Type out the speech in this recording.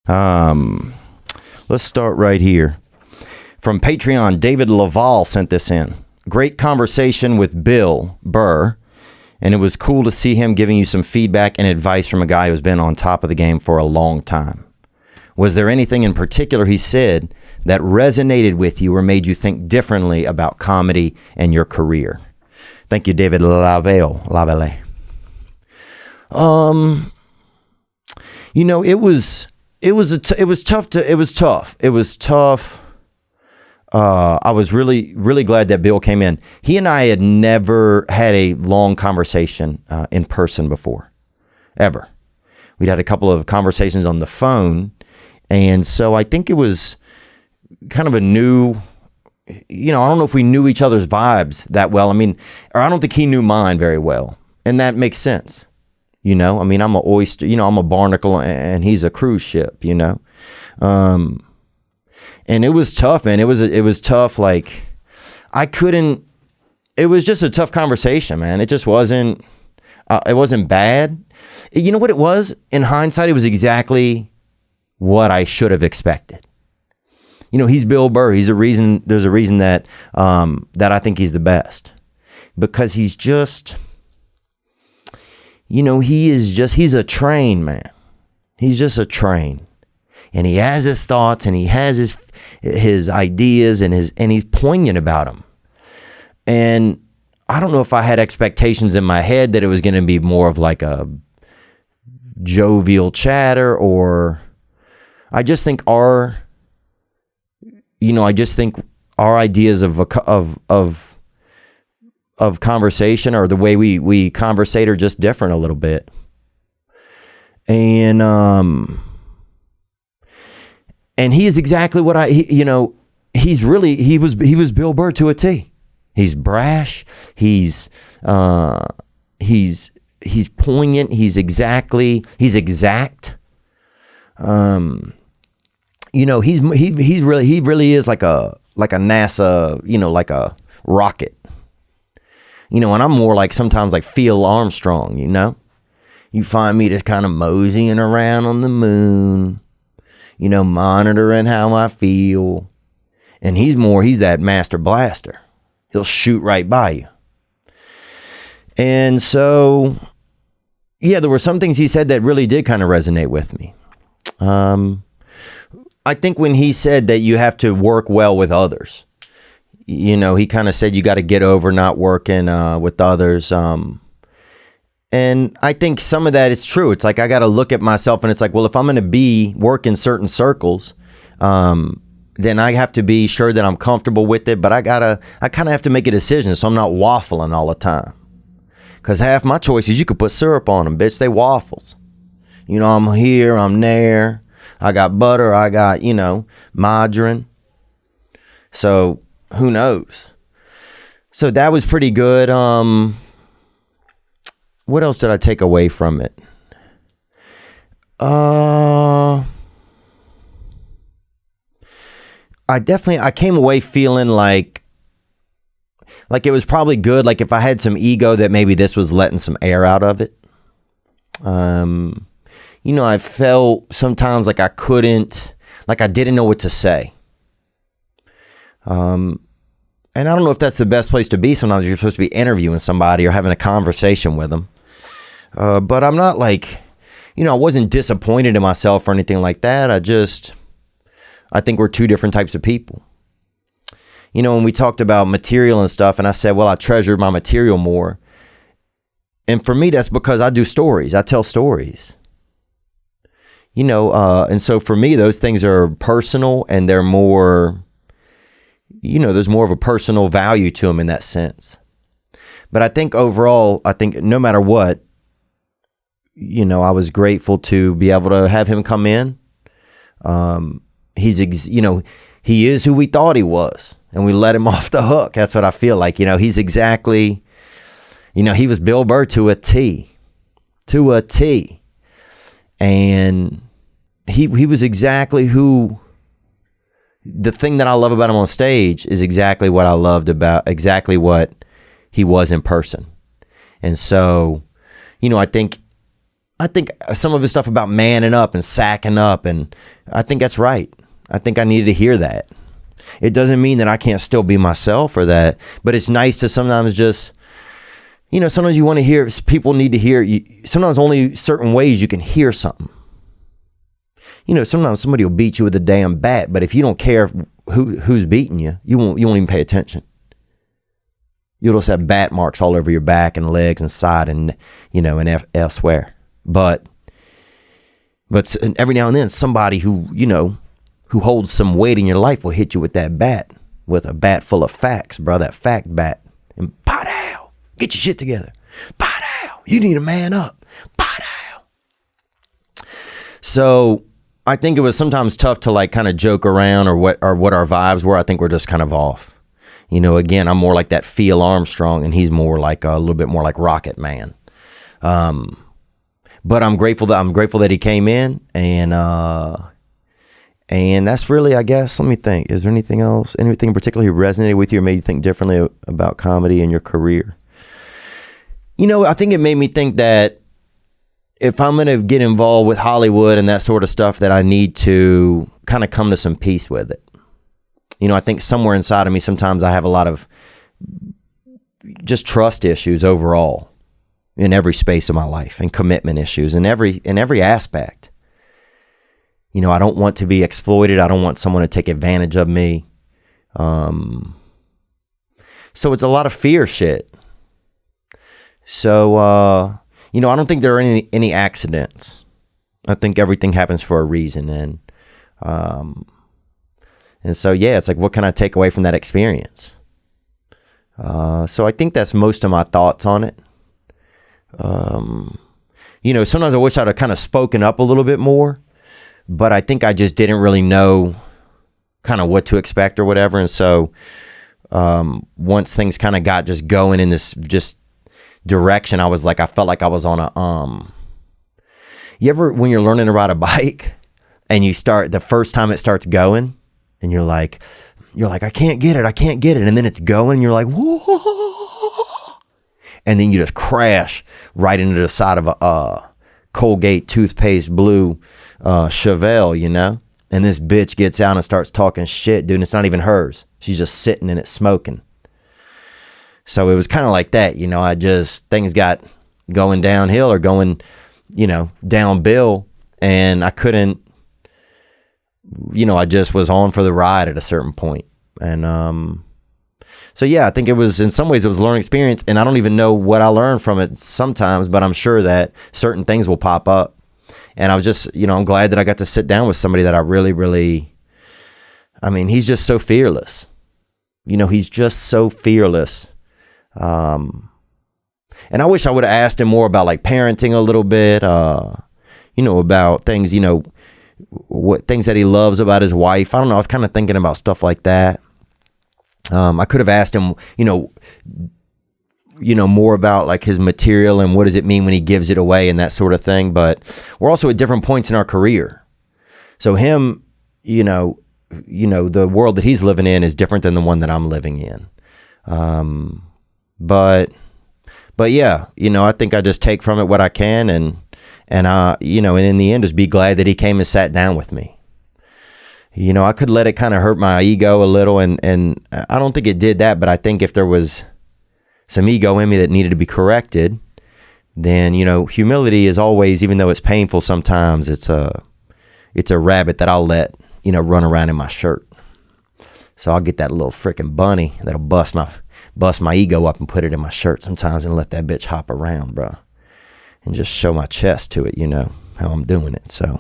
Let's start right here. From Patreon, David Laval sent this in. Great conversation with Bill Burr, and it was cool to see him giving you some feedback and advice from a guy who's been on top of the game for a long time. Was there anything in particular he said that resonated with you or made you think differently about comedy and your career? Thank you, David Lavelle. You know, it was tough. I was really glad that Bill came in. He and I had never had a long conversation in person before, ever. We'd had a couple of conversations on the phone, and so I think it was kind of a new, you know, I don't know if we knew each other's vibes that well. I mean, or I don't think he knew mine very well, and that makes sense. You know, I mean, I'm an oyster, you know, I'm a barnacle and he's a cruise ship, you know. And it was tough, man. It was tough. Like, it was just a tough conversation, man. It just wasn't, it wasn't bad. You know what it was? In hindsight, it was exactly what I should have expected. You know, he's Bill Burr. There's a reason that, that I think he's the best, because he's just, you know, he's a train, man. He's just a train. And he has his thoughts and he has his ideas and he's poignant about them. And I don't know if I had expectations in my head that it was going to be more of like a jovial chatter, or I just think our ideas of conversation, or the way we conversate, are just different a little bit. And he is exactly what he was Bill Burr to a T. He's brash. He's poignant. He's exact. You know, he really is like a NASA, you know, like a rocket. You know, and I'm more like sometimes like Phil Armstrong, you know? You find me just kind of moseying around on the moon, you know, monitoring how I feel. And he's that master blaster. He'll shoot right by you. And so, yeah, there were some things he said that really did kind of resonate with me. I think when he said that you have to work well with others, you know, he kind of said you got to get over not working with others. And I think some of that is true. It's like I got to look at myself, and it's like, well, if I'm going to work in certain circles, then I have to be sure that I'm comfortable with it. But I kind of have to make a decision so I'm not waffling all the time. Because half my choices, you could put syrup on them, bitch. They waffles. You know, I'm here, I'm there. I got butter, I got, you know, margarine. So who knows? So that was pretty good. What else did I take away from it? I came away feeling like it was probably good. Like if I had some ego, that maybe this was letting some air out of it. You know, I felt sometimes like I didn't know what to say. And I don't know if that's the best place to be. Sometimes you're supposed to be interviewing somebody or having a conversation with them. But I'm not like, you know, I wasn't disappointed in myself or anything like that. I think we're two different types of people. You know, when we talked about material and stuff, and I said, well, I treasure my material more. And for me, that's because I do stories. I tell stories. You know, and so for me, those things are personal, and they're more, you know, there's more of a personal value to them in that sense. But I think overall, no matter what, you know, I was grateful to be able to have him come in. You know, he is who we thought he was, and we let him off the hook. That's what I feel like. You know, he's exactly, you know, he was Bill Burr to a T. And he was exactly who, the thing that I love about him on stage is exactly what I loved about, exactly what he was in person. And so, you know, I think I think some of his stuff about manning up and sacking up, and I think that's right. I think I needed to hear that. It doesn't mean that I can't still be myself or that, but it's nice to sometimes just, sometimes you want to hear, people need to hear, sometimes only certain ways you can hear something. Sometimes somebody will beat you with a damn bat, but if you don't care who's beating you, you won't even pay attention. You'll just have bat marks all over your back and legs and side and, and elsewhere. But every now and then somebody who holds some weight in your life will hit you with that bat, with a bat full of facts, bro, that fact bat. And pow, get your shit together. Pow, you need to man up. Pow. So I think it was sometimes tough to like kind of joke around or what our vibes were. I think we're just kind of off. Again, I'm more like that Phil Armstrong and he's more like a little bit more like Rocket Man. But I'm grateful that he came in and that's really, I guess, let me think. Is there anything else? Anything in particular who resonated with you or made you think differently about comedy in your career? I think it made me think that if I'm going to get involved with Hollywood and that sort of stuff, that I need to kind of come to some peace with it. I think somewhere inside of me, sometimes I have a lot of just trust issues overall in every space of my life and commitment issues in every aspect. I don't want to be exploited. I don't want someone to take advantage of me. So it's a lot of fear shit. So, I don't think there are any accidents. I think everything happens for a reason. And so, yeah, it's like, what can I take away from that experience? So I think that's most of my thoughts on it. Sometimes I wish I'd have kind of spoken up a little bit more. But I think I just didn't really know kind of what to expect or whatever. And so once things kind of got just going in this just direction, I felt like I was on a, you ever, when you're learning to ride a bike and the first time it starts going and you're like, I can't get it. And then it's going, you're like, whoa. And then you just crash right into the side of a Colgate toothpaste blue Chevelle, and this bitch gets out and starts talking shit, dude, and it's not even hers. She's just sitting in it smoking. So it was kind of like that, things got going downhill or going, downhill, and I couldn't, I just was on for the ride at a certain point. And so yeah, I think it was, in some ways it was a learning experience, and I don't even know what I learned from it sometimes, but I'm sure that certain things will pop up. And I was just, I'm glad that I got to sit down with somebody that I really, really, he's just so fearless. He's just so fearless. And I wish I would have asked him more about like parenting a little bit, about things, what things that he loves about his wife. I don't know. I was kind of thinking about stuff like that. I could have asked him, more about like his material and what does it mean when he gives it away and that sort of thing. But we're also at different points in our career. So him, the world that he's living in is different than the one that I'm living in. But yeah, I think I just take from it what I can and in the end just be glad that he came and sat down with me. I could let it kind of hurt my ego a little and I don't think it did that, but I think if there was some ego in me that needed to be corrected, then, humility is always, even though it's painful sometimes, it's a rabbit that I'll let, run around in my shirt. So I'll get that little freaking bunny that'll bust my ego up and put it in my shirt sometimes and let that bitch hop around, bro. And just show my chest to it, how I'm doing it. So